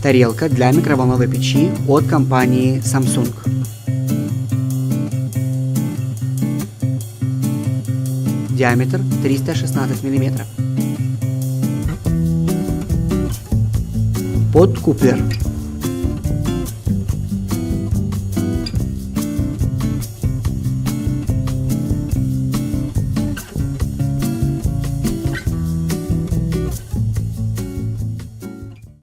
Тарелка для микроволновой печи от компании Samsung. Диаметр 316 мм. Подкуплер.